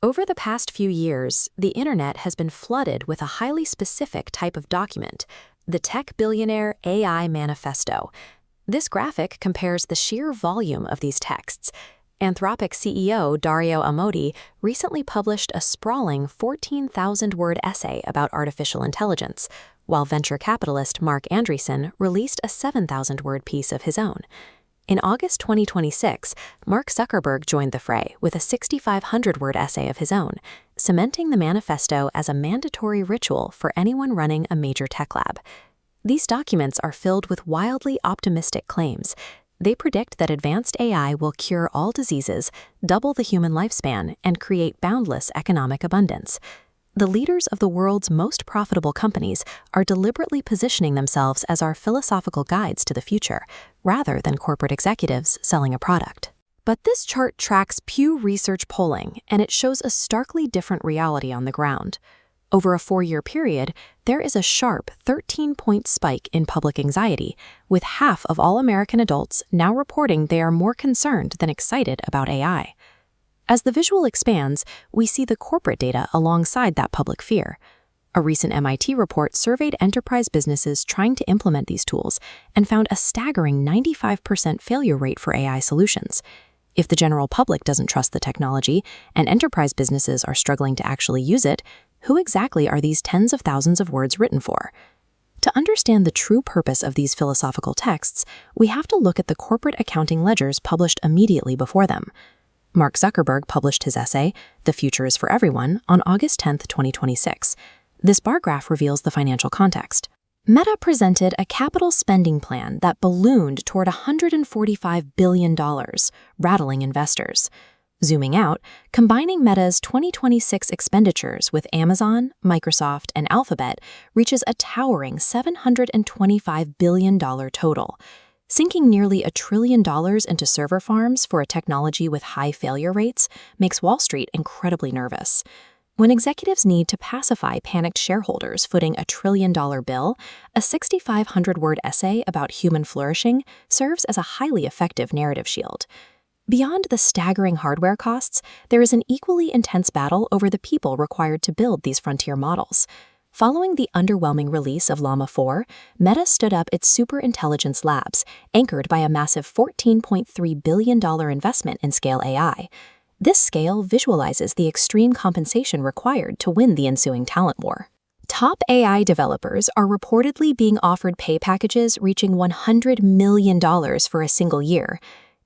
Over the past few years, the internet has been flooded with a highly specific type of document, the tech billionaire AI Manifesto. This graphic compares the sheer volume of these texts. Anthropic CEO Dario Amodei recently published a sprawling 14,000-word essay about artificial intelligence, while venture capitalist Mark Andreessen released a 7,000-word piece of his own. In August 2026, Mark Zuckerberg joined the fray with a 6,500-word essay of his own, cementing the manifesto as a mandatory ritual for anyone running a major tech lab. These documents are filled with wildly optimistic claims. They predict that advanced AI will cure all diseases, double the human lifespan, and create boundless economic abundance. The leaders of the world's most profitable companies are deliberately positioning themselves as our philosophical guides to the future, rather than corporate executives selling a product. But this chart tracks Pew Research polling, and it shows a starkly different reality on the ground. Over a 4-year period, there is a sharp 13-point spike in public anxiety, with half of all American adults now reporting they are more concerned than excited about AI. As the visual expands, we see the corporate data alongside that public fear. A recent MIT report surveyed enterprise businesses trying to implement these tools and found a staggering 95% failure rate for AI solutions. If the general public doesn't trust the technology and enterprise businesses are struggling to actually use it, who exactly are these tens of thousands of words written for? To understand the true purpose of these philosophical texts, we have to look at the corporate accounting ledgers published immediately before them. Mark Zuckerberg published his essay, The Future is for Everyone, on August 10, 2026. This bar graph reveals the financial context. Meta presented a capital spending plan that ballooned toward $145 billion, rattling investors. Zooming out, combining Meta's 2026 expenditures with Amazon, Microsoft, and Alphabet reaches a towering $725 billion total. Sinking nearly $1 trillion into server farms for a technology with high failure rates makes Wall Street incredibly nervous. When executives need to pacify panicked shareholders footing $1 trillion bill, a 6,500-word essay about human flourishing serves as a highly effective narrative shield. Beyond the staggering hardware costs, there is an equally intense battle over the people required to build these frontier models. Following the underwhelming release of Llama 4, Meta stood up its superintelligence labs, anchored by a massive $14.3 billion investment in Scale AI. This scale visualizes the extreme compensation required to win the ensuing talent war. Top AI developers are reportedly being offered pay packages reaching $100 million for a single year.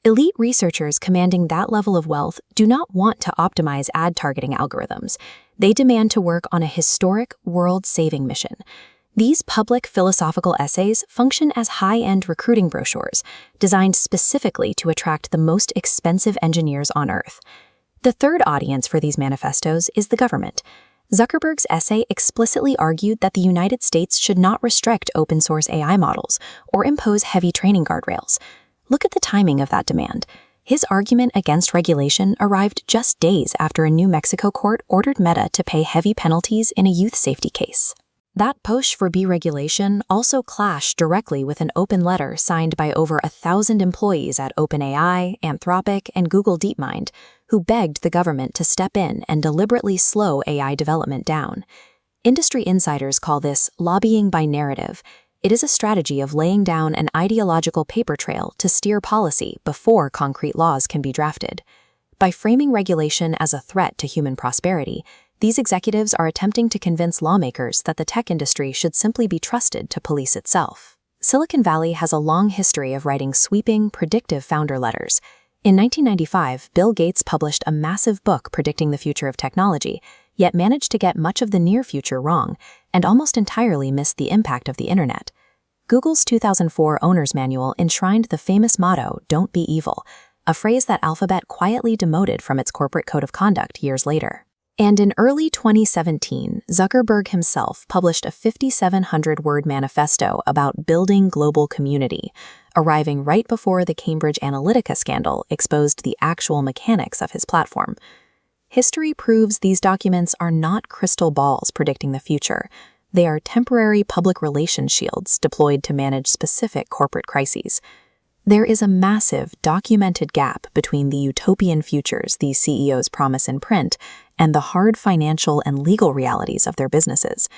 Elite researchers commanding that level of wealth do not want to optimize ad targeting algorithms. They demand to work on a historic, world-saving mission. These public philosophical essays function as high-end recruiting brochures, designed specifically to attract the most expensive engineers on Earth. The third audience for these manifestos is the government. Zuckerberg's essay explicitly argued that the United States should not restrict open-source AI models or impose heavy training guardrails. Look at the timing of that demand. His argument against regulation arrived just days after a New Mexico court ordered Meta to pay heavy penalties in a youth safety case. That push for deregulation also clashed directly with an open letter signed by over 1,000 employees at OpenAI, Anthropic, and Google DeepMind, who begged the government to step in and deliberately slow AI development down. Industry insiders call this lobbying by narrative. It is a strategy of laying down an ideological paper trail to steer policy before concrete laws can be drafted. By framing regulation as a threat to human prosperity, these executives are attempting to convince lawmakers that the tech industry should simply be trusted to police itself. Silicon Valley has a long history of writing sweeping, predictive founder letters. In 1995, Bill Gates published a massive book predicting the future of technology, yet managed to get much of the near future wrong, and almost entirely missed the impact of the internet. Google's 2004 owner's manual enshrined the famous motto, "Don't be evil," a phrase that Alphabet quietly demoted from its corporate code of conduct years later. And in early 2017, Zuckerberg himself published a 5,700-word manifesto about building global community, arriving right before the Cambridge Analytica scandal exposed the actual mechanics of his platform. History proves these documents are not crystal balls predicting the future. They are temporary public relations shields deployed to manage specific corporate crises. There is a massive, documented gap between the utopian futures these CEOs promise in print and the hard financial and legal realities of their businesses.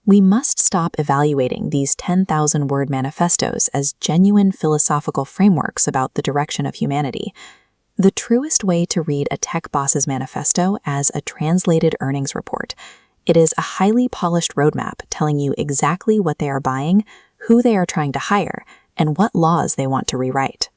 We must stop evaluating these 10,000-word manifestos as genuine philosophical frameworks about the direction of humanity. The truest way to read a tech boss's manifesto as a translated earnings report. It is a highly polished roadmap telling you exactly what they are buying, who they are trying to hire, and what laws they want to rewrite.